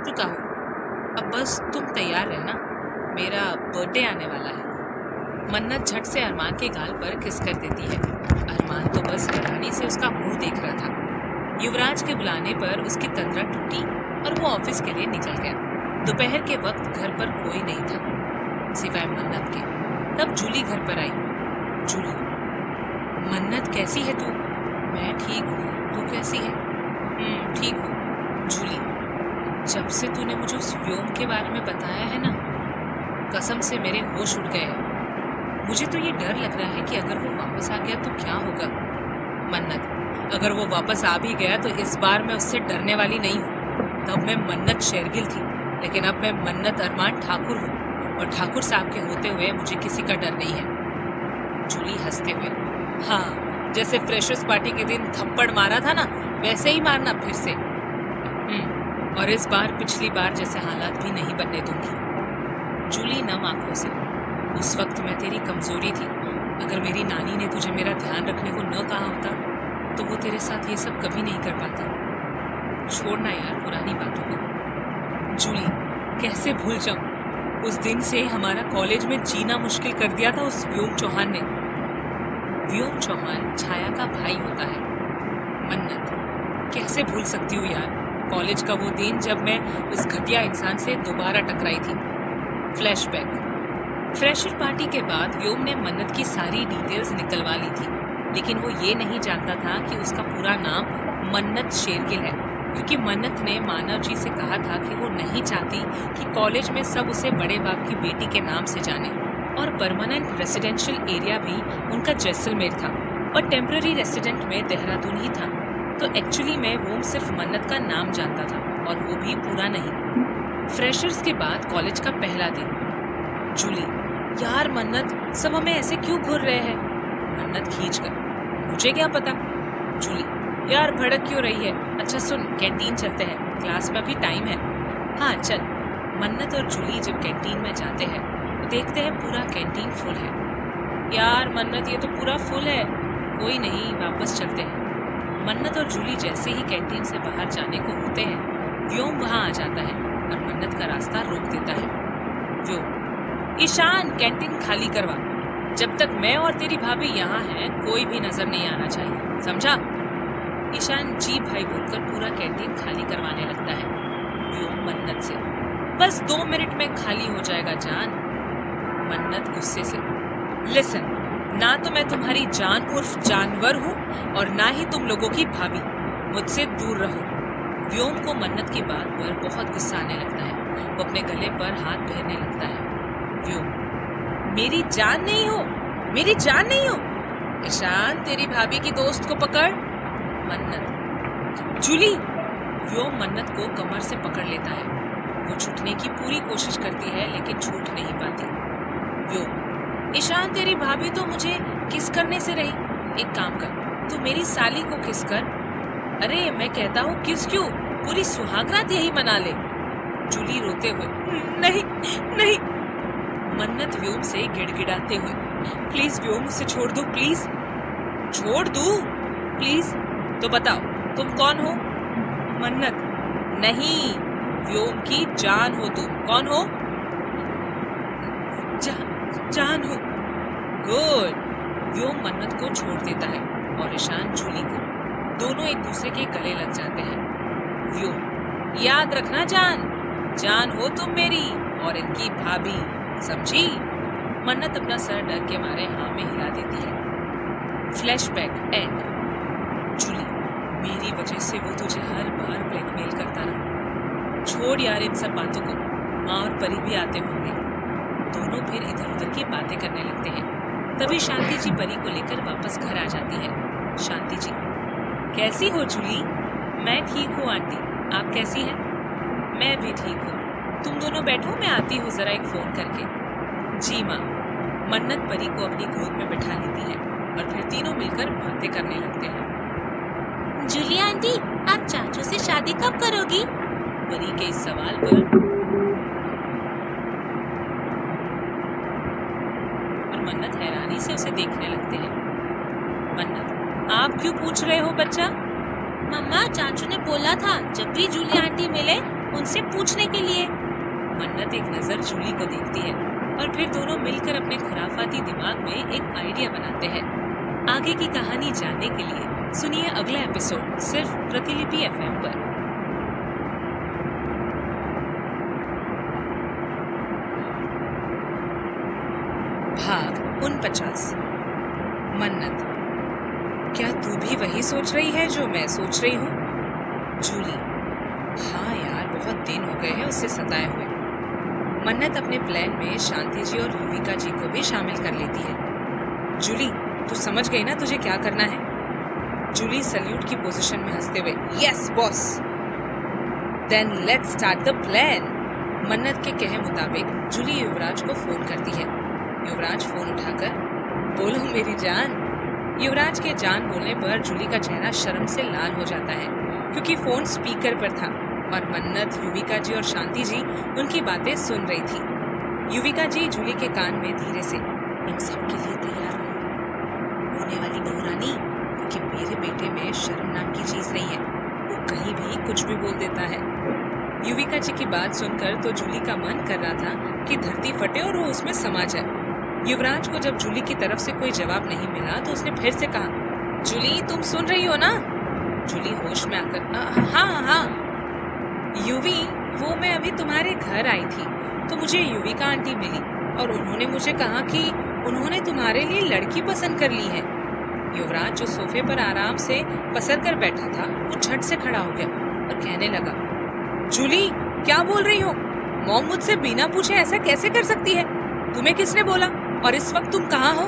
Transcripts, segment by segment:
चुका हूँ। अब बस तुम तैयार रहना, मेरा बर्थडे आने वाला है। मन्नत झट से अरमान के गाल पर किस कर देती है। अरमान तो बस हैरानी से उसका मुंह देख रहा था। युवराज के बुलाने पर उसकी तंद्रा टूटी और वो ऑफिस के लिए निकल गया। दोपहर के वक्त घर पर कोई नहीं था सिवाय मन्नत के। तब जूली घर पर आई। जूली, मन्नत कैसी है तू? मैं ठीक हूँ, तू कैसी है? ठीक हूँ। जूली, जब से तूने मुझे उस व्योम के बारे में बताया है ना, कसम से मेरे होश उड़ गए हैं। मुझे तो ये डर लग रहा है कि अगर वो वापस आ गया तो क्या होगा। मन्नत, अगर वो वापस आ भी गया तो इस बार मैं उससे डरने वाली नहीं हूँ। तब मैं मन्नत शेरगिल थी, लेकिन अब मैं मन्नत अरमान ठाकुर हूँ, और ठाकुर साहब के होते हुए मुझे किसी का डर नहीं है। जूली हंसते हुए, हाँ, जैसे फ्रेशर्स पार्टी के दिन थप्पड़ मारा था ना, वैसे ही मारना फिर से। और इस बार पिछली बार जैसे हालात भी नहीं बनने दूंगी। जूली नम आंखों से, उस वक्त मैं तेरी कमजोरी थी। अगर मेरी नानी ने तुझे मेरा ध्यान रखने को न कहा होता तो वो तेरे साथ ये सब कभी नहीं कर पाता। छोड़ना यार पुरानी बातों को। जूली, कैसे भूल जाऊं, उस दिन से हमारा कॉलेज में जीना मुश्किल कर दिया था उस व्योम चौहान ने। व्योम चौहान छाया का भाई होता है। मन्नत, कैसे भूल सकती हूँ यार, कॉलेज का वो दिन जब मैं उस घटिया इंसान से दोबारा टकराई थी। फ्लैशबैक। फ्रेशर पार्टी के बाद व्योम ने मन्नत की सारी डिटेल्स निकलवा ली थी, लेकिन वो ये नहीं जानता था कि उसका पूरा नाम मन्नत शेरगिल है, क्योंकि मन्नत ने मानव जी से कहा था कि वो नहीं चाहती कि कॉलेज में सब उसे बड़े बाप की बेटी के नाम से जाने। और परमानेंट रेसिडेंशियल एरिया भी उनका जैसलमेर था और टेम्पररी रेसिडेंट में देहरादून ही था। तो एक्चुअली मैं वो सिर्फ मन्नत का नाम जानता था, और वो भी पूरा नहीं। फ्रेशर्स के बाद कॉलेज का पहला दिन। जूली, यार मन्नत, सब हमें ऐसे क्यों घूर रहे हैं? मन्नत खींचकर, मुझे क्या पता। जूली, यार भड़क क्यों रही है? अच्छा सुन, कैंटीन चलते हैं, क्लास में भी टाइम है। हाँ चल। मन्नत और जूली जब कैंटीन में जाते हैं तो देखते हैं पूरा कैंटीन फुल है। यार मन्नत, ये तो पूरा फुल है। कोई नहीं, वापस चलते हैं। मन्नत और जूली जैसे ही कैंटीन से बाहर जाने को होते हैं, व्योम वहां आ जाता है और मन्नत का रास्ता रोक देता है। व्योम, ईशान, कैंटीन खाली करवा। जब तक मैं और तेरी भाभी यहाँ हैं, कोई भी नजर नहीं आना चाहिए, समझा? ईशान जी भाई बोलकर पूरा कैंटीन खाली करवाने लगता है। व्योम मन्नत से, बस 2 मिनट में खाली हो जाएगा जान। मन्नत गुस्से से, लिसन, ना तो मैं तुम्हारी जान उर्फ जानवर हूँ और ना ही तुम लोगों की भाभी। मुझसे दूर रहो। व्योम को मन्नत की बात पर बहुत गुस्सा आने लगता है। वो अपने गले पर हाथ फेरने लगता है। व्योम, मेरी जान नहीं हो, मेरी जान नहीं हो। ईशान, तेरी भाभी की दोस्त को पकड़। मन्नत, जूली। व्योम मन्नत को कमर से पकड़ लेता है। वो छूटने की पूरी कोशिश करती है, लेकिन छूट नहीं पाती। व्योम, ईशान, तेरी भाभी तो मुझे किस करने से रही। एक काम कर, तू मेरी साली को किस कर। अरे मैं कहता हूँ किस क्यों, पूरी सुहागरात यही मना ले। जूली रोते हुए, नहीं नहीं। मन्नत व्योम से गिड़गिड़ाते हुए, प्लीज व्योम, उसे छोड़ दो प्लीज। छोड़ दूं? प्लीज तो बताओ तुम कौन हो? मन्नत, नहीं, व्योम की जान हो तुम। कौन हो? जान हो। गुड। व्योम मन्नत को छोड़ देता है और ईशान जूली को। दोनों एक दूसरे के गले लग जाते हैं। व्योम, याद रखना जान, जान हो तुम मेरी और इनकी भाभी, समझी? मन्नत अपना सर डर के मारे हाँ में हिला देती है। Flashback and. जूली, मेरी वजह से वो तुझे हर बार ब्लैकमेल करता रहा। छोड़ यार इन सब बातों को, माँ और परी भी आते होंगे। दोनों फिर इधर उधर की बातें करने लगते हैं। तभी शांति जी परी को लेकर वापस घर आ जाती है। शांति जी, कैसी हो जूली? मैं ठीक हूँ आंटी, आप कैसी हैं? मैं भी ठीक हूँ। तुम दोनों बैठो, मैं आती हूँ जरा एक फोन करके। जी माँ। मन्नत परी को अपनी गोद में बिठा लेती है और फिर तीनों मिलकर बातें करने लगते हैं। जूली आंटी, आप चाचू से शादी कब करोगी? परी के इस सवाल पर मन्नत हैरानी से उसे देखने लगते हैं। मन्नत, आप क्यों पूछ रहे हो बच्चा? मम्मा, चाचू ने बोला था जब भी जूली आंटी मिले उनसे पूछने के लिए। मन्नत एक नजर जूली को देखती है और फिर दोनों मिलकर अपने खुराफाती दिमाग में एक आइडिया बनाते हैं। आगे की कहानी जानने के लिए सुनिए अगला एपिसोड सिर्फ प्रतिलिपि एफएम पर। भाग 49। मन्नत, क्या तू भी वही सोच रही है जो मैं सोच रही हूँ? जूली, हाँ यार, बहुत दिन हो गए हैं उससे सताए हुए। मन्नत अपने प्लान में शांति जी और युविका जी को भी शामिल कर लेती है। जूली, तू समझ गई ना तुझे क्या करना है? जूली सल्यूट की पोजीशन में हंसते हुए, yes boss. Then let's start the plan. Mannat के कहे मुताबिक जूली युवराज को फोन करती है। युवराज फोन उठाकर, बोलो मेरी जान। युवराज के जान बोलने पर जूली का चेहरा शर्म से लाल हो जाता है क्योंकि फोन स्पीकर पर था और मन्नत, युविका जी और शांति जी उनकी बातें सुन रही थी। युविका जी जूली के कान में धीरे से, इन सब के लिए तैयार हो होने वाली बहू रानी, क्योंकि मेरे बेटे में शर्म नाम की चीज नहीं है, वो कहीं भी कुछ भी बोल देता है। युविका जी की बात सुनकर तो जूली का मन कर रहा था कि धरती फटे और वो उसमें समा जाए। युवराज को जब जूली की तरफ से कोई जवाब नहीं मिला तो उसने फिर से कहा, जूली तुम सुन रही हो ना? जूली होश में आकर, हाँ हाँ युवी, वो मैं अभी तुम्हारे घर आई थी तो मुझे युविका आंटी मिली और उन्होंने मुझे कहा कि उन्होंने तुम्हारे लिए लड़की पसंद कर ली है। युवराज जो सोफे पर आराम से पसर कर बैठा था वो झट से खड़ा हो गया और कहने लगा, जूली क्या बोल रही हो? मॉम मुझसे बिना पूछे ऐसा कैसे कर सकती है? तुम्हें किसने बोला और इस वक्त तुम कहाँ हो?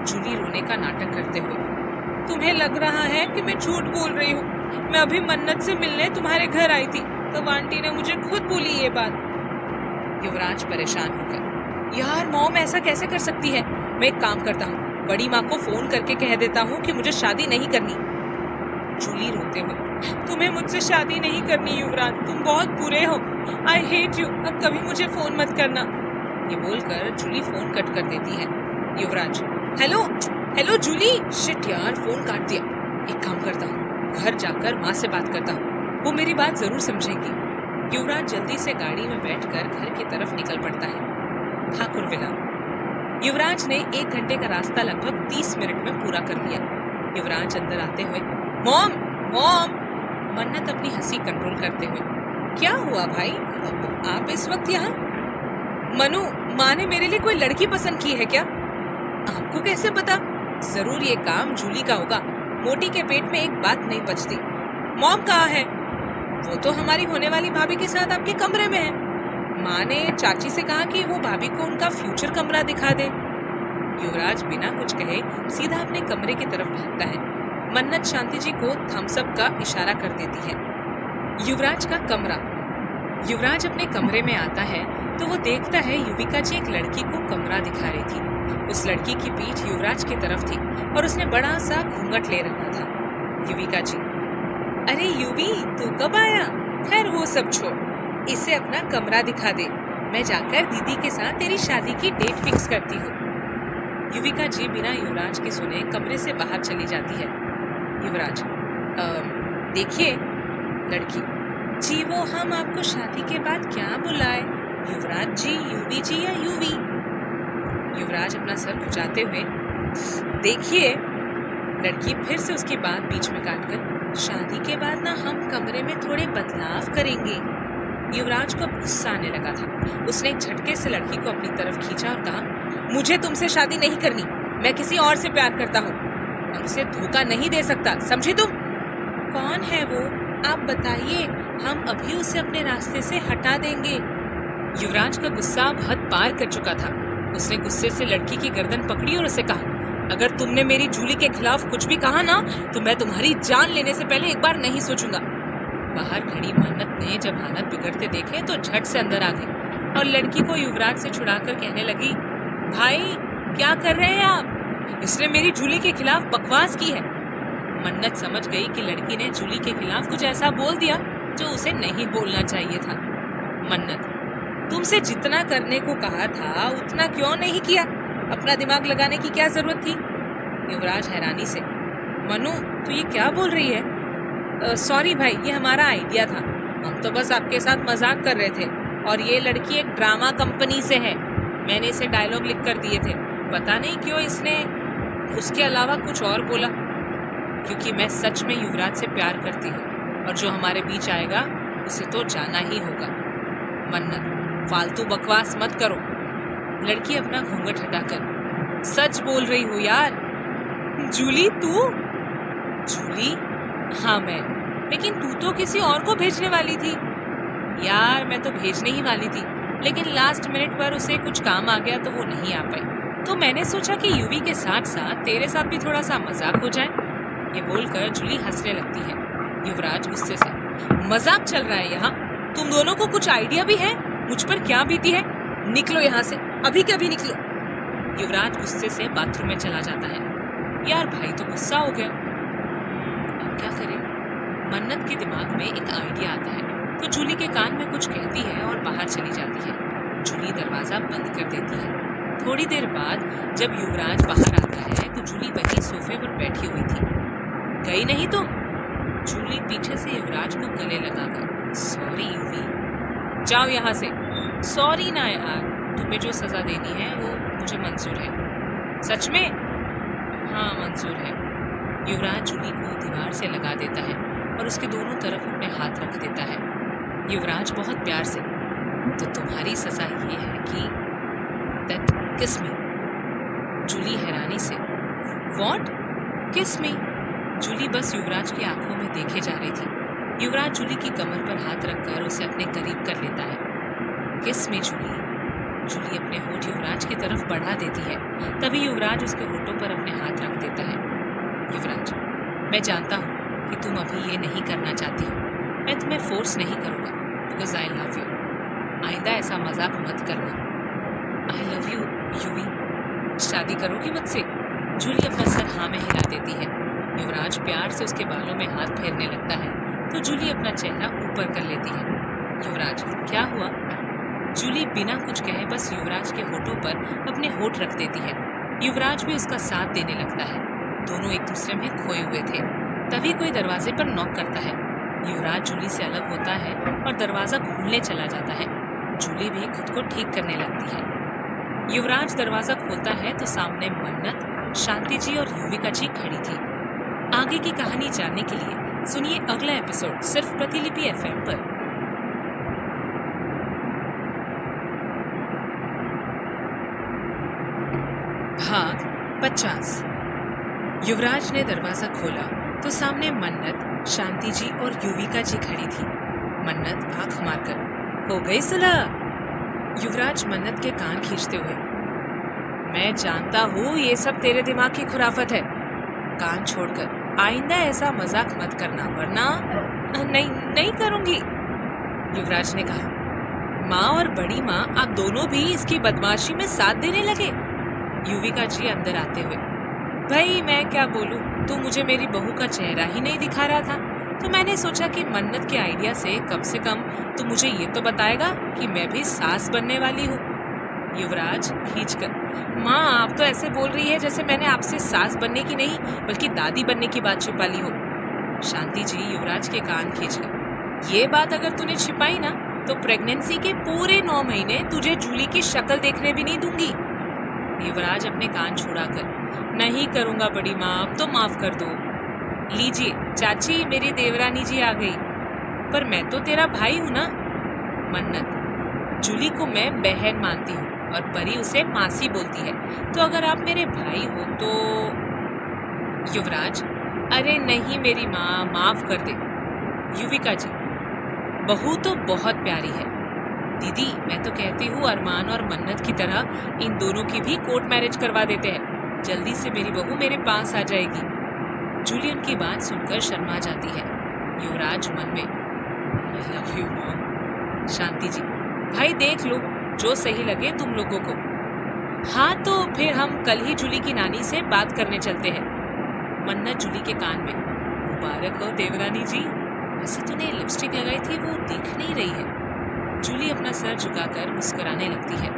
जूली रोने का नाटक करते हुए, तुम्हें लग रहा है कि मैं झूठ बोल रही हूँ। मैं अभी मन्नत से मिलने तुम्हारे घर आई थी तब आंटी ने मुझे खुद बोली ये बात। युवराज परेशान होकर, यार मॉम ऐसा कैसे कर सकती है? मैं एक काम करता हूँ, बड़ी माँ को फोन करके कह देता हूँ कि मुझे शादी नहीं करनी। जूली रोते हुए, तुम्हें मुझसे शादी नहीं करनी युवराज, तुम बहुत बुरे हो। आई हेट यू, अब कभी मुझे फोन मत करना। ये बोलकर जूली फोन कट कर देती है। युवराज, हेलो हेलो जूली, शिट यार फोन काट दिया। एक काम करता हूँ, घर जाकर माँ से बात करता हूँ, वो मेरी बात जरूर समझेंगी। युवराज जल्दी से गाड़ी में बैठकर घर की तरफ निकल पड़ता है। ठाकुर विला। युवराज ने 1 घंटे का रास्ता लगभग 30 मिनट में पूरा कर लिया। युवराज अंदर आते हुए, मॉम मॉम। मन्नत अपनी हंसी कंट्रोल करते हुए, क्या हुआ भाई, आप इस वक्त यहाँ? मनु, माँ ने मेरे लिए कोई लड़की पसंद की है क्या? आपको कैसे पता? जरूर ये काम जूली का होगा, मोटी के पेट में एक बात नहीं पचती। मॉम कहाँ है? वो तो हमारी होने वाली भाभी के साथ आपके कमरे में है। माँ ने चाची से कहा कि वो भाभी को उनका फ्यूचर कमरा दिखा दे। युवराज बिना कुछ कहे सीधा अपने कमरे की तरफ भागता है। मन्नत शांति जी को थम्स अप का इशारा कर देती है। युवराज का कमरा। युवराज अपने कमरे में आता है तो वो देखता है युविका जी एक लड़की को कमरा दिखा रही थी। उस लड़की की पीठ युवराज की तरफ थी और उसने बड़ा सा घूंघट ले रखा था। युविका जी, अरे युवी, तू कब आया? खैर वो सब छोड़, इसे अपना कमरा दिखा दे, मैं जाकर दीदी के साथ तेरी शादी की डेट फिक्स करती हूँ। युविका जी बिना युवराज की सुने कमरे से बाहर चली जाती है। युवराज, देखिए। लड़की, जी वो हम आपको शादी के बाद क्या बुलाए, युवराज जी, युवी जी या युवी? युवराज अपना सर खुजाते हुए, देखिए। लड़की फिर से उसकी बात बीच में काटकर, शादी के बाद ना हम कमरे में थोड़े बदलाव करेंगे। युवराज को गुस्सा आने लगा था। उसने एक झटके से लड़की को अपनी तरफ खींचा और कहा, मुझे तुमसे शादी नहीं करनी, मैं किसी और से प्यार करता हूँ और उसे धोखा नहीं दे सकता, समझी तुम? कौन है वो, आप बताइए, हम अभी उसे अपने रास्ते से हटा देंगे। युवराज का गुस्सा अब हद पार कर चुका था। उसने गुस्से से लड़की की गर्दन पकड़ी और उसे कहा, अगर तुमने मेरी जूली के खिलाफ कुछ भी कहा ना तो मैं तुम्हारी जान लेने से पहले एक बार नहीं सोचूंगा। बाहर खड़ी मन्नत ने जब हालत बिगड़ते देखे तो झट से अंदर आ गई और लड़की को युवराज से छुड़ाकर कहने लगी, भाई क्या कर रहे हैं आप? इसने मेरी जूली के खिलाफ बकवास की है। मन्नत समझ गई कि लड़की ने जूली के खिलाफ कुछ ऐसा बोल दिया जो उसे नहीं बोलना चाहिए था। मन्नत, तुमसे जितना करने को कहा था उतना क्यों नहीं किया? अपना दिमाग लगाने की क्या जरूरत थी? युवराज हैरानी से, मनु तू ये क्या बोल रही है? सॉरी भाई, ये हमारा आइडिया था, हम तो बस आपके साथ मजाक कर रहे थे और ये लड़की एक ड्रामा कंपनी से है। मैंने इसे डायलॉग लिख कर दिए थे। पता नहीं क्यों इसने उसके अलावा कुछ और बोला। क्योंकि मैं सच में युवराज से प्यार करती हूँ और जो हमारे बीच आएगा उसे तो जाना ही होगा। मन्नत, फालतू बकवास मत करो। लड़की अपना घूंघट हटाकर, सच बोल रही हूँ यार। जूली तू? जूली? हाँ मैं। लेकिन तू तो किसी और को भेजने वाली थी। यार मैं तो भेजने ही वाली थी, लेकिन लास्ट मिनट पर उसे कुछ काम आ गया तो वो नहीं आ पाई। तो मैंने सोचा कि यूवी के साथ साथ तेरे साथ भी थोड़ा सा मजाक हो जाए। ये बोलकर जूली हंसने लगती है। युवराज गुस्से से, मजाक चल रहा है यहाँ? तुम दोनों को कुछ आइडिया भी है मुझ पर क्या बीती है? निकलो यहाँ से, अभी के अभी निकलो। युवराज गुस्से से बाथरूम में चला जाता है। यार भाई तो गुस्सा हो गया, अब क्या करें? मन्नत के दिमाग में एक आइडिया आता है तो जूली के कान में कुछ कहती है और बाहर चली जाती है। जूली दरवाजा बंद कर देती है। थोड़ी देर बाद जब युवराज बाहर आता है तो जूली वहीं सोफे पर बैठी हुई थी। गई नहीं तुम? जूली पीछे से युवराज को गले लगाकर, सॉरी यूवी। जाओ यहाँ से। सॉरी ना यार, तुम्हें जो सजा देनी है वो मुझे मंजूर है। सच में? हाँ मंजूर है। युवराज जूली को दीवार से लगा देता है और उसके दोनों तरफ अपने हाथ रख देता है। युवराज बहुत प्यार से, तो तुम्हारी सजा ये है कि दैट किस मी। जूली हैरानी से, व्हाट? किस मी? जूली बस युवराज की आंखों में देखे जा रही थी। युवराज जूली की कमर पर हाथ रखकर उसे अपने करीब कर लेता है। किस मी जूली। जूली अपने होठ युवराज की तरफ बढ़ा देती है। तभी युवराज उसके होठों पर अपने हाथ रख देता है। युवराज, मैं जानता हूँ कि तुम अभी ये नहीं करना चाहती हो। मैं तुम्हें फोर्स नहीं करूँगा बिकॉज आई लव यू। आइंदा ऐसा मजाक मत करना। I love you UV. शादी करोगी मुझसे? जूली अपना सर हाँ में हिला देती है। युवराज प्यार से उसके बालों में हाथ फेरने लगता है तो जूली अपना चेहरा ऊपर कर लेती है। युवराज, क्या हुआ? जूली बिना कुछ कहे बस युवराज के होठों पर अपने होठ रख देती है। युवराज भी उसका साथ देने लगता है। दोनों एक दूसरे में खोए हुए थे। तभी कोई दरवाजे पर नॉक करता है। युवराज जूली से अलग होता है और दरवाजा खोलने चला जाता है। जूली भी खुद को ठीक करने लगती है। युवराज दरवाजा खोलता है तो सामने मन्नत, शांति जी और युविका जी खड़ी थी। आगे की कहानी जानने के लिए सुनिए अगला एपिसोड सिर्फ प्रतिलिपि FM पर। भाग 50। युवराज ने दरवाजा खोला तो सामने मन्नत, शांति जी और युविका जी खड़ी थी। मन्नत आंख मारकर, हो गई सुलह? युवराज मन्नत के कान खींचते हुए, मैं जानता हूँ ये सब तेरे दिमाग की खुराफत है। कान छोड़कर आइंदा ऐसा मजाक मत करना वरना। नहीं करूंगी, युवराज ने कहा। माँ और बड़ी माँ आप दोनों भी इसकी बदमाशी में साथ देने लगे। युविका जी अंदर आते हुए, भाई मैं क्या बोलूं, तू मुझे मेरी बहू का चेहरा ही नहीं दिखा रहा था तो मैंने सोचा कि मन्नत के आइडिया से कम तू मुझे ये तो बताएगा कि मैं भी सास बनने वाली हूँ। युवराज खींचकर, माँ आप तो ऐसे बोल रही है जैसे मैंने आपसे सास बनने की नहीं बल्कि दादी बनने की बात छिपा ली हो। शांति जी युवराज के कान खींचकर, ये बात अगर तूने छिपाई ना तो प्रेगनेंसी के पूरे 9 महीने तुझे जूली की शक्ल देखने भी नहीं दूंगी। युवराज अपने कान छुड़ाकर, नहीं करूंगा बड़ी माँ, अब तो माफ कर दो। लीजिए चाची, मेरी देवरानी जी आ गई। पर मैं तो तेरा भाई हूं ना। मन्नत, जूली को मैं बहन मानती हूँ और परी उसे मासी बोलती है, तो अगर आप मेरे भाई हो तो। युवराज, अरे नहीं मेरी माँ, माफ कर दे। युविका जी, बहू तो बहुत प्यारी है। दीदी मैं तो कहती हूँ अरमान और मन्नत की तरह इन दोनों की भी कोर्ट मैरिज करवा देते हैं। जल्दी से मेरी बहू मेरे पास आ जाएगी। जूली उनकी बात सुनकर शर्मा जाती है। युवराज मन में, आई लव यू मॉम। शांति जी, भाई देख लो जो सही लगे तुम लोगों को। हाँ तो फिर हम कल ही जूली की नानी से बात करने चलते हैं। मन्नत जूली के कान में, मुबारक हो देवरानी जी। वैसे तूने लिपस्टिक लगाई थी वो दिख नहीं रही है। जूली अपना सर झुकाकर मुस्कुराने लगती है।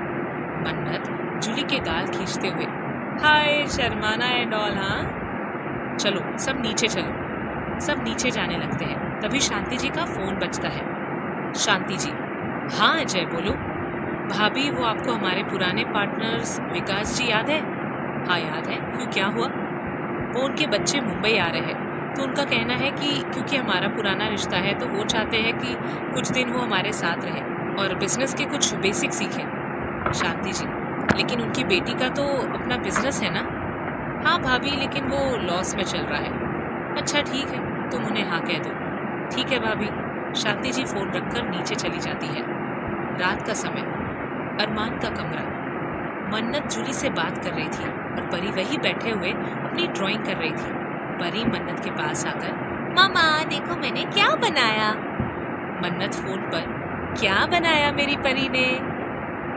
मन्नत जूली के गाल खींचते हुए, हाय शर्माना एंड ऑल। हाँ चलो सब नीचे चलो। सब नीचे जाने लगते हैं। तभी शांति जी का फोन बजता है। शांति जी। हाँ अजय बोलो। भाभी वो आपको हमारे पुराने पार्टनर्स विकास जी याद है? हाँ याद है, क्यों क्या हुआ? वो उनके बच्चे मुंबई आ रहे हैं तो उनका कहना है कि क्योंकि हमारा पुराना रिश्ता है तो वो चाहते हैं कि कुछ दिन वो हमारे साथ रहे और बिजनेस के कुछ बेसिक सीखें। शांति जी, लेकिन उनकी बेटी का तो अपना बिजनेस है ना? हाँ भाभी, लेकिन वो लॉस में चल रहा है। अच्छा ठीक है, तुम उन्हें हाँ कह दो। ठीक है भाभी। शांति जी फोन रखकर नीचे चली जाती है। रात का समय, अरमान का कमरा। मन्नत जूली से बात कर रही थी और परी वही बैठे हुए अपनी ड्राइंग कर रही थी। परी मन्नत के पास आकर, मामा देखो मैंने क्या बनाया। मन्नत फोन पर, क्या बनाया मेरी परी ने?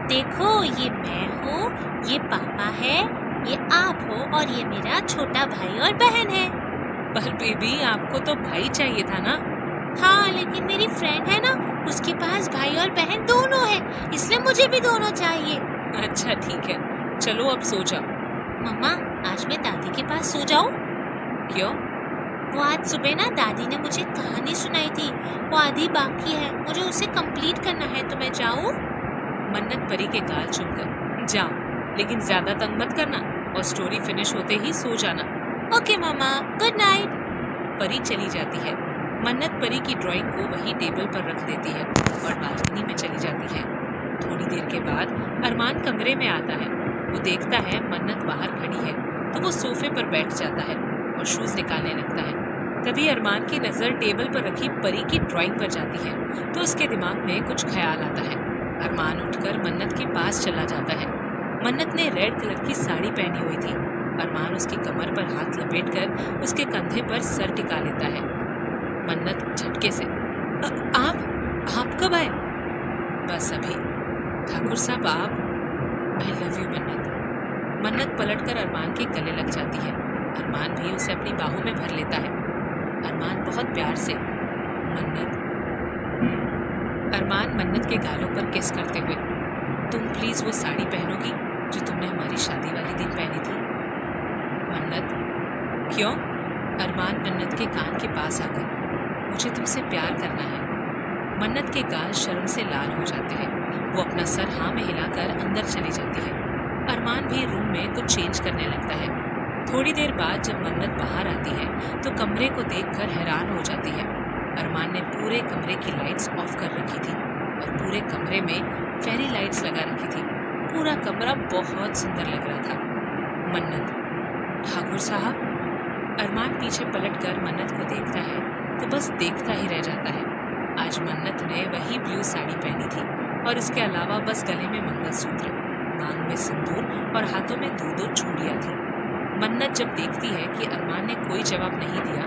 देखो ये मैं हूँ, ये पापा है, ये आप हो और ये मेरा छोटा भाई और बहन है। पर बेबी आपको तो भाई चाहिए था ना? हाँ लेकिन मेरी फ्रेंड है ना, उसके पास भाई और बहन दोनों है, इसलिए मुझे भी दोनों चाहिए। अच्छा ठीक है, चलो अब सो जाओ। मम्मा आज मैं दादी के पास सो जाऊँ? क्यों? वो आज सुबह ना दादी ने मुझे कहानी सुनाई थी, वो आधी बाकी है, मुझे उसे कंप्लीट करना है, तो मैं जाऊँ? मन्नत परी के गाल चूमकर, जाओ, लेकिन ज्यादा तंग मत करना और स्टोरी फिनिश होते ही सो जाना। ओके मामा, गुड नाइट। परी चली जाती है। मन्नत परी की ड्राइंग को वही टेबल पर रख देती है और बालकनी में चली जाती है। थोड़ी देर के बाद अरमान कमरे में आता है। वो देखता है मन्नत बाहर खड़ी है तो वो सोफे पर बैठ जाता है और शूज निकालने लगता है। तभी अरमान की नज़र टेबल पर रखी परी की ड्राइंग पर जाती है तो उसके दिमाग में कुछ ख्याल आता है। अरमान उठकर मन्नत के पास चला जाता है। मन्नत ने रेड कलर की साड़ी पहनी हुई थी। अरमान उसकी कमर पर हाथ लपेटकर उसके कंधे पर सर टिका लेता है। मन्नत झटके से, आप कब आए? बस अभी। ठाकुर साहब आप? आई लव यू मन्नत। मन्नत पलटकर अरमान के गले लग जाती है। अरमान भी उसे अपनी बाहों में भर लेता है। अरमान बहुत प्यार से, मन्नत। अरमान मन्नत के गालों पर किस करते हुए, तुम प्लीज वो साड़ी पहनोगी जो तुमने हमारी शादी वाले दिन पहनी थी? मन्नत, क्यों? अरमान मन्नत के कान के पास आकर, मुझे तुमसे प्यार करना है। मन्नत के गाल शर्म से लाल हो जाते हैं। वो अपना सर हाँ में हिलाकर अंदर चली जाती है। अरमान भी रूम में कुछ चेंज करने लगता है। थोड़ी देर बाद जब मन्नत बाहर आती है तो कमरे को देखकर हैरान हो जाती है। अरमान ने पूरे कमरे की लाइट्स ऑफ कर रखी थी और पूरे कमरे में फेरी लाइट्स लगा रखी थी। पूरा कमरा बहुत सुंदर लग रहा था। मन्नत, ठाकुर साहब? अरमान पीछे पलटकर मन्नत को देखता है तो बस देखता ही रह जाता है। आज मन्नत ने वही ब्लू साड़ी पहनी थी और इसके अलावा बस गले में मंगलसूत्र, नाक में सिंदूर और हाथों में दो चूड़ियाँ थी। मन्नत जब देखती है कि अरमान ने कोई जवाब नहीं दिया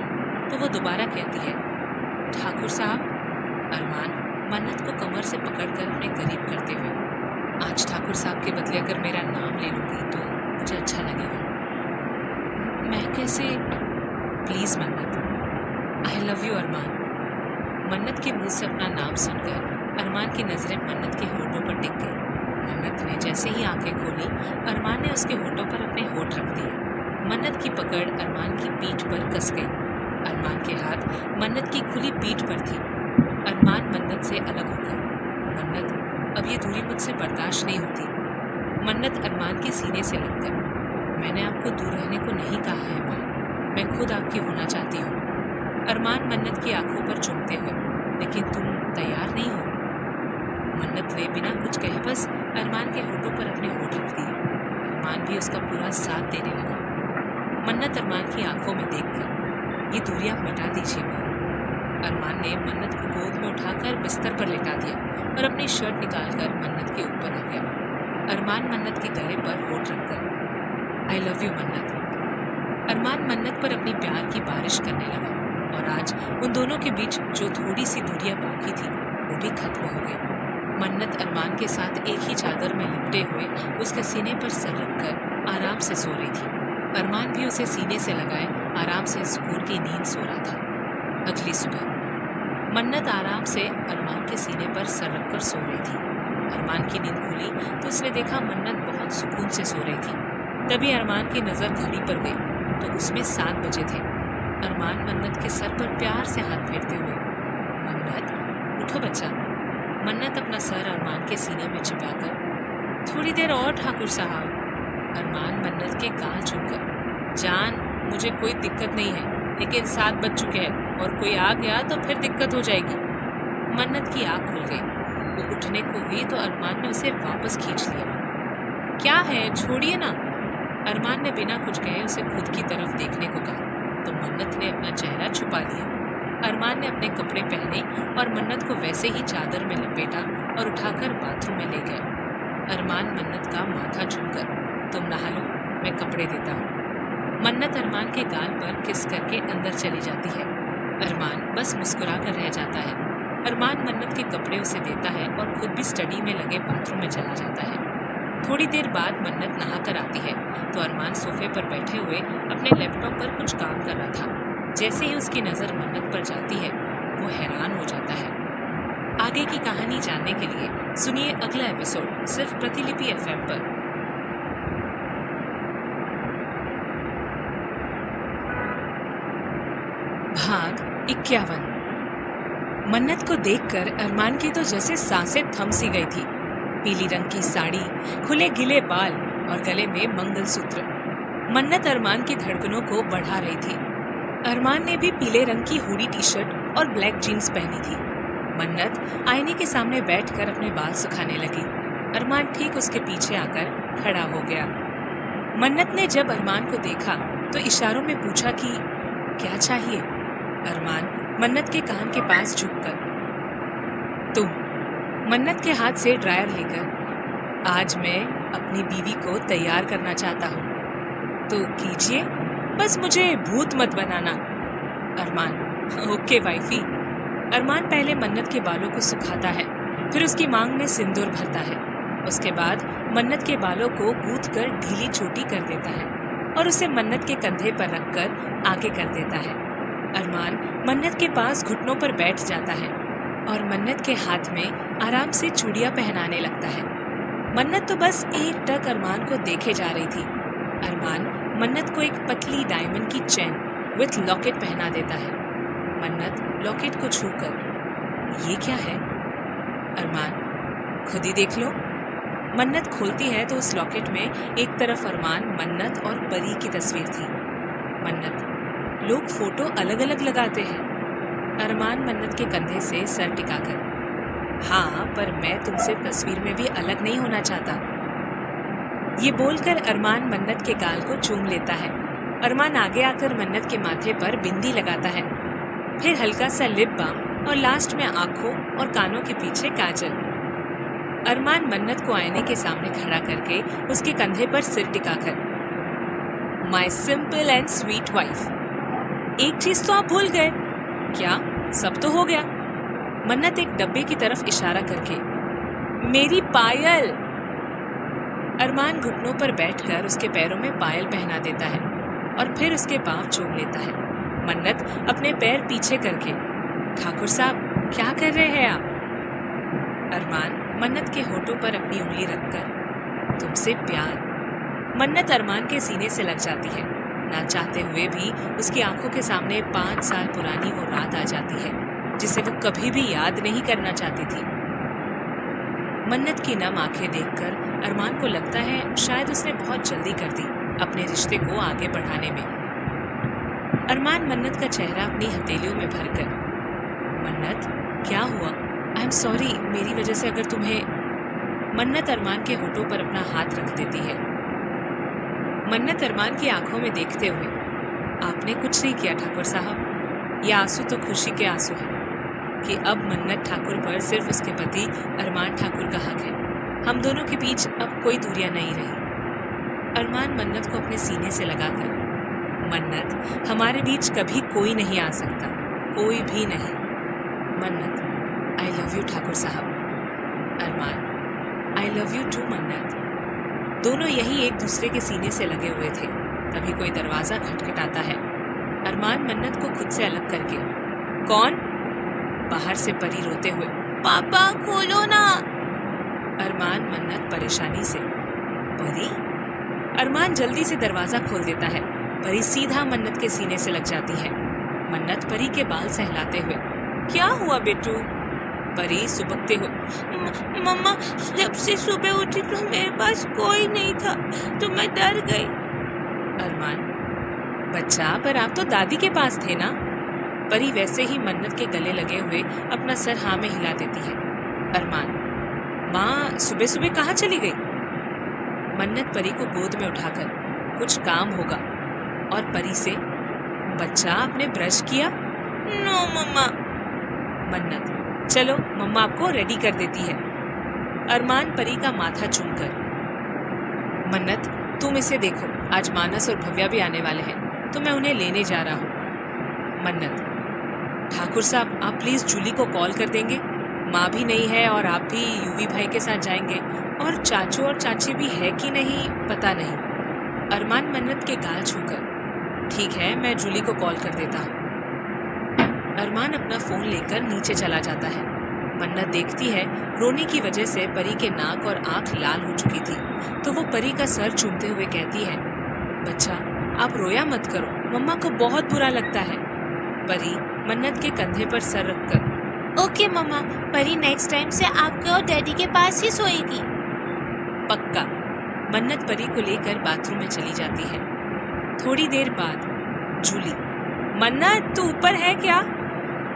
तो वो दोबारा कहती है, ठाकुर साहब? अरमान मन्नत को कमर से पकड़कर अपने करीब करते हुए, आज ठाकुर साहब के बदले अगर मेरा नाम ले लूँगी तो मुझे अच्छा लगेगा। मैं कैसे? प्लीज़ मन्नत। आई लव यू अरमान। मन्नत के मुंह से अपना नाम सुनकर अरमान की नज़रें मन्नत के होठों पर टिक गई। मन्नत ने जैसे ही आंखें खोली, अरमान ने उसके होठों पर अपने होठ रख दिए। मन्नत की पकड़ अरमान की पीठ पर कस गई। अरमान के हाथ मन्नत की खुली पीठ पर थी। अरमान मन्नत से अलग हो गया। मन्नत, अब ये दूरी मुझसे बर्दाश्त नहीं होती। मन्नत अरमान के सीने से लगकर, मैंने आपको दूर रहने को नहीं कहा है माँ, मैं खुद आपकी होना चाहती हूँ। अरमान मन्नत की आंखों पर चूमते हुए, लेकिन तुम तैयार नहीं हो? मन्नत ने बिना कुछ कहे बस अरमान के होठों पर अपने होठ रख दिए। अरमान भी उसका पूरा साथ देने लगा। मन्नत अरमान की आंखों में देखकर, ये दूरी आप मिटा दीजिए माँ। अरमान ने मन्नत को गोद में उठाकर बिस्तर पर लिटा दिया और अपनी शर्ट निकालकर मन्नत के ऊपर आ गया। अरमान मन्नत के गले पर होठ रखकर, आई लव यू मन्नत। अरमान मन्नत पर अपनी प्यार की बारिश करने लगा और आज उन दोनों के बीच जो थोड़ी सी दूरियां बाकी थी वो भी खत्म हो गई। मन्नत अरमान के साथ एक ही चादर में लिपटे हुए उसके सीने पर सर रखकर आराम से सो रही थी। अरमान भी उसे सीने से लगाए आराम से सुकून की नींद सो रहा था। अगली सुबह मन्नत आराम से अरमान के सीने पर सर रखकर सो रही थी। अरमान की नींद खुली तो उसने देखा मन्नत बहुत सुकून से सो रही थी। तभी अरमान की नज़र घड़ी पर गई तो उसमें 7 बजे थे। अरमान मन्नत के सर पर प्यार से हाथ फेरते हुए, मन्नत उठो बच्चा, मन्नत अपना सर अरमान के सीने में छिपाकर, थोड़ी देर और ठाकुर साहब। अरमान मन्नत के गाल छूकर, जान मुझे कोई दिक्कत नहीं है, लेकिन 7 बज चुके हैं और कोई आ गया तो फिर दिक्कत हो जाएगी। मन्नत की आँख खुल गई। वो उठने को हुई तो अरमान ने उसे वापस खींच लिया। क्या है, छोड़िए ना। अरमान ने बिना कुछ कहे उसे खुद की तरफ देखने को कहा तो मन्नत ने अपना चेहरा छुपा लिया। अरमान ने अपने कपड़े पहने और मन्नत को वैसे ही चादर में लपेटा और उठाकर बाथरूम में ले गया। अरमान मन्नत का माथा छूकर, तुम नहा लो, मैं कपड़े देता हूँ। मन्नत अरमान के गाल पर किस करके अंदर चली जाती है। अरमान बस मुस्कुरा कर रह जाता है। अरमान मन्नत के कपड़े उसे देता है और खुद भी स्टडी में लगे बाथरूम में चला जाता है। थोड़ी देर बाद मन्नत नहा कर आती है तो अरमान सोफे पर बैठे हुए अपने लैपटॉप पर कुछ काम कर रहा था। जैसे ही उसकी नज़र मन्नत पर जाती है वो हैरान हो जाता है। आगे की कहानी जानने के लिए सुनिए अगला एपिसोड सिर्फ प्रतिलिपि एफएम पर। भाग 51। मन्नत को देखकर अरमान की तो जैसे सांसें थम सी गई थी। पीली रंग की साड़ी, खुले गिले बाल और गले में मंगलसूत्र। मन्नत अरमान की धड़कनों को बढ़ा रही थी। अरमान ने भी पीले रंग की हुडी टी शर्ट और ब्लैक जीन्स पहनी थी। मन्नत आईने के सामने बैठकर अपने बाल सुखाने लगी। अरमान ठीक उसके पीछे आकर खड़ा हो गया। मन्नत ने जब अरमान को देखा तो इशारों में पूछा कि क्या चाहिए। अरमान मन्नत के कान के पास झुककर, तुम। मन्नत के हाथ से ड्रायर लेकर, आज मैं अपनी बीवी को तैयार करना चाहता हूँ। तो कीजिए, बस मुझे भूत मत बनाना। अरमान, ओके वाइफी। अरमान पहले मन्नत के बालों को सुखाता है, फिर उसकी मांग में सिंदूर भरता है। उसके बाद मन्नत के बालों को गूंथ कर ढीली छोटी कर देता है और उसे मन्नत के कंधे पर रखकर आगे कर देता है। अरमान मन्नत के पास घुटनों पर बैठ जाता है और मन्नत के हाथ में आराम से चूड़ियां पहनाने लगता है। मन्नत तो बस एक टक अरमान को देखे जा रही थी। अरमान मन्नत को एक पतली डायमंड की चेन विथ लॉकेट पहना देता है। मन्नत लॉकेट को छूकर, ये क्या है? अरमान, खुद ही देख लो। मन्नत खोलती है तो उस लॉकेट में एक तरफ अरमान, मन्नत और परी की तस्वीर थी। मन्नत, लोग फोटो अलग अलग लगाते हैं। अरमान मन्नत के कंधे से सर टिकाकर, हाँ, पर मैं तुमसे तस्वीर में भी अलग नहीं होना चाहता। ये बोलकर अरमान मन्नत के गाल को चूम लेता है। अरमान आगे आकर मन्नत के माथे पर बिंदी लगाता है, फिर हल्का सा लिप बाम और लास्ट में आंखों और कानों के पीछे काजल। अरमान मन्नत को आईने के सामने खड़ा करके उसके कंधे पर सिर टिकाकर, my simple and sweet wife, एक चीज तो आप भूल गए। क्या? सब तो हो गया। मन्नत एक डब्बे की तरफ इशारा करके, मेरी पायल। अरमान घुटनों पर बैठकर उसके पैरों में पायल पहना देता है और फिर उसके पांव चूम लेता है। मन्नत अपने पैर पीछे करके, ठाकुर साहब क्या कर रहे हैं आप? अरमान मन्नत के होठों पर अपनी उंगली रखकर, तुमसे प्यार। मन्नत अरमान के सीने से लग जाती है। ना चाहते हुए भी उसकी आंखों के सामने 5 साल पुरानी वो रात आ जाती है जिसे वो कभी भी याद नहीं करना चाहती थी। मन्नत की नम आंखें देखकर अरमान को लगता है शायद उसने बहुत जल्दी कर दी अपने रिश्ते को आगे बढ़ाने में। अरमान मन्नत का चेहरा अपनी हथेलियों में भरकर, मन्नत क्या हुआ? आई एम सॉरी, मेरी वजह से अगर तुम्हें। मन्नत अरमान के होठों पर अपना हाथ रख देती है। मन्नत अरमान की आंखों में देखते हुए, आपने कुछ नहीं किया ठाकुर साहब। ये आंसू तो खुशी के आंसू हैं कि अब मन्नत ठाकुर पर सिर्फ उसके पति अरमान ठाकुर का हक है। हम दोनों के बीच अब कोई दूरियां नहीं रही। अरमान मन्नत को अपने सीने से लगाकर, मन्नत, हमारे बीच कभी कोई नहीं आ सकता, कोई भी नहीं। मन्नत, आई लव यू ठाकुर साहब। अरमान, आई लव यू टू मन्नत। दोनों यही एक दूसरे के सीने से लगे हुए थे। तभी कोई दरवाजा खटखटाता है। अरमान मन्नत को खुद से अलग करके, कौन? बाहर से परी रोते हुए, पापा खोलो ना। अरमान मन्नत परेशानी से, परी? अरमान जल्दी से दरवाजा खोल देता है। परी सीधा मन्नत के सीने से लग जाती है। मन्नत परी के बाल सहलाते हुए, क्या हुआ बेटू? परी सुबकते हुए, मम्मा, जब से सुबह उठी तो मेरे पास कोई नहीं था तो मैं डर गई। अरमान, बच्चा, पर आप तो दादी के पास थे ना। परी वैसे ही मन्नत के गले लगे हुए अपना सर हाँ में हिला देती है। अरमान, माँ सुबह सुबह कहाँ चली गई? मन्नत परी को गोद में उठाकर, कुछ काम होगा, और परी से, बच्चा आपने ब्रश किया? नो मम्मा। मन्नत, चलो मम्मा आपको रेडी कर देती है। अरमान परी का माथा चूमकर, मन्नत तुम इसे देखो, आज मानस और भव्या भी आने वाले हैं तो मैं उन्हें लेने जा रहा हूँ। मन्नत, ठाकुर साहब आप प्लीज जूली को कॉल कर देंगे, माँ भी नहीं है और आप भी यूवी भाई के साथ जाएंगे, और चाचू और चाची भी है कि नहीं पता नहीं। अरमान मन्नत के गाल छूकर, ठीक है मैं जूली को कॉल कर देता हूँ। अरमान अपना फोन लेकर नीचे चला जाता है। मन्नत देखती है रोने की वजह से परी के नाक और आंख लाल हो चुकी थी, तो वो परी का सर चूमते हुए कहती है, बच्चा आप रोया मत करो, मम्मा को बहुत बुरा लगता है। परी मन्नत के कंधे पर सर रखकर, ओके मम्मा, परी नेक्स्ट टाइम से आपके और डैडी के पास ही सोएगी। पक्का। मन्नत परी को लेकर बाथरूम में चली जाती है। थोड़ी देर बाद जूली, मन्नत तू ऊपर है क्या?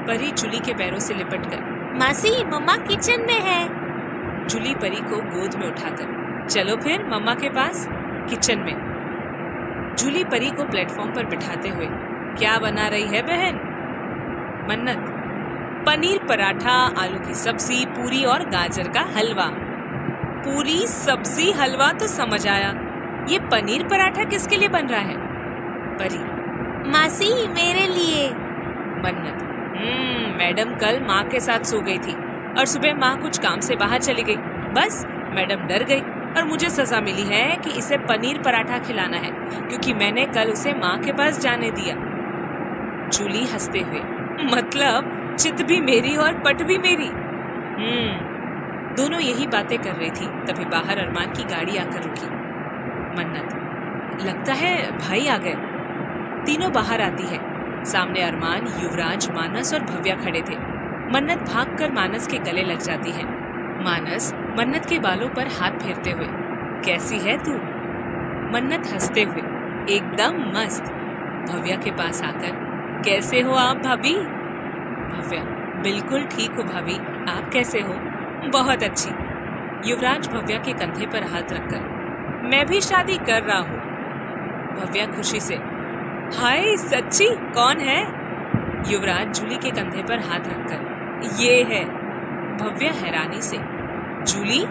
परी जूली के पैरों से लिपटकर, मासी मम्मा किचन में है। जूली परी को गोद में उठाकर, चलो फिर मम्मा के पास। किचन में जूली परी को प्लेटफॉर्म पर बिठाते हुए, क्या बना रही है बहन? मन्नत, पनीर पराठा, आलू की सब्जी, पूरी और गाजर का हलवा। पूरी सब्जी हलवा तो समझ आया, ये पनीर पराठा किसके लिए बन रहा है? परी, मासी मेरे लिए। मन्नत, मैडम कल माँ के साथ सो गई थी और सुबह माँ कुछ काम से बाहर चली गई, बस मैडम डर गई और मुझे सजा मिली है कि इसे पनीर पराठा खिलाना है क्योंकि मैंने कल उसे माँ के पास जाने दिया। जूली हंसते हुए, मतलब चित भी मेरी और पट भी मेरी। दोनों यही बातें कर रही थी तभी बाहर अरमान की गाड़ी आकर रुकी। मन्नत, लगता है भाई आ गए। तीनों बाहर आती है। सामने अरमान, युवराज, मानस और भव्या खड़े थे। मन्नत भागकर मानस के गले लग जाती है। मानस मन्नत के बालों पर हाथ फेरते हुए, कैसी है तू? मन्नत हंसते हुए, एकदम मस्त। भव्या के पास आकर, कैसे हो आप भाभी? भव्या, बिल्कुल ठीक हो भाभी, आप कैसे हो? बहुत अच्छी। युवराज भव्या के कंधे पर हाथ रखकर, मैं भी शादी कर रहा हूँ। भव्या खुशी से, हाय सच्ची, कौन है? युवराज जूली के कंधे पर हाथ रखकर, ये है। भव्या हैरानी से, जूली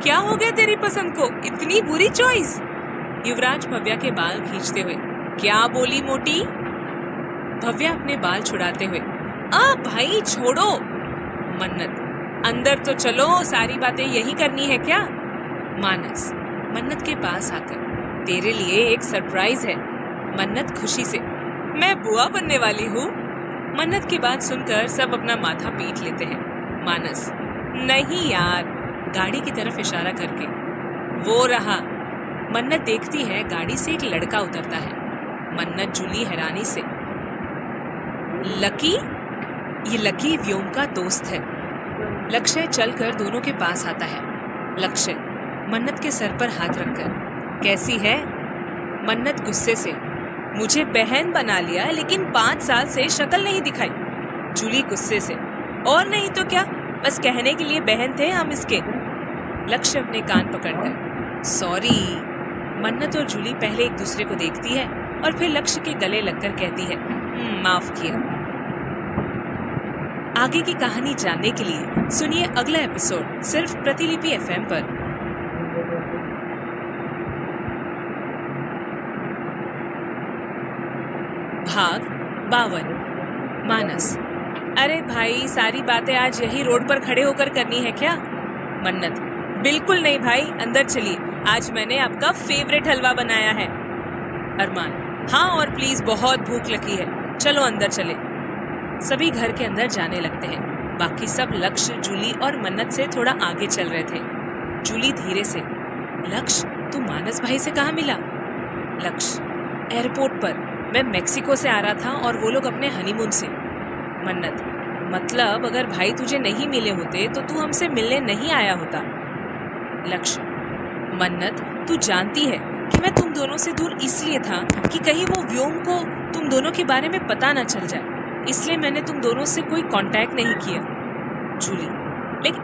क्या हो गया तेरी पसंद को, इतनी बुरी चॉइस? युवराज भव्या के बाल खींचते हुए, क्या बोली मोटी? भव्या अपने बाल छुड़ाते हुए, भाई छोड़ो। मन्नत, अंदर तो चलो, सारी बातें यही करनी है क्या? मानस मन्नत के पास आकर, तेरे लिए एक सरप्राइज है। मन्नत खुशी से, मैं बुआ बनने वाली हूँ। मन्नत की बात सुनकर सब अपना माथा पीट लेते हैं। मानस, नहीं यार, गाड़ी की तरफ इशारा करके, वो रहा। मन्नत देखती है गाड़ी से एक लड़का उतरता है। मन्नत जूली हैरानी से, लकी? ये लकी व्योम का दोस्त है। लक्ष्य चलकर दोनों के पास आता है। लक्ष्य मन्नत के सर पर हाथ रखकर, कैसी है? मन्नत गुस्से से, मुझे बहन बना लिया लेकिन 5 साल से शक्ल नहीं दिखाई। जूली गुस्से से, और नहीं तो क्या, बस कहने के लिए बहन थे हम इसके। लक्ष्य अपने कान पकड़कर, सॉरी। मन्नत और जूली पहले एक दूसरे को देखती है और फिर लक्ष्य के गले लगकर कहती है, माफ किया। आगे की कहानी जानने के लिए सुनिए अगला एपिसोड सिर्फ प्रतिलिपि FM पर। भाग 52। मानस, अरे भाई, सारी बातें आज यही रोड पर खड़े होकर करनी है क्या? मन्नत, बिल्कुल नहीं भाई, अंदर चलिए, आज मैंने आपका फेवरेट हलवा बनाया है। अरमान, हाँ और प्लीज, बहुत भूख लगी है, चलो अंदर चले। सभी घर के अंदर जाने लगते हैं। बाकी सब लक्ष्य, जूली और मन्नत से थोड़ा आगे चल रहे थे। जूली धीरे से, लक्ष्य तू मानस भाई से कहाँ मिला? लक्ष्य, एयरपोर्ट पर, मैं मेक्सिको से आ रहा था और वो लोग अपने हनीमून से। मन्नत, मतलब अगर भाई तुझे नहीं मिले होते तो तू हमसे मिलने नहीं आया होता। लक्ष्य, मन्नत, तू जानती है कि मैं तुम दोनों से दूर इसलिए था कि कहीं वो व्योम को तुम दोनों के बारे में पता ना चल जाए, इसलिए मैंने तुम दोनों से कोई कांटेक्ट नहीं किया। जूली, लेकिन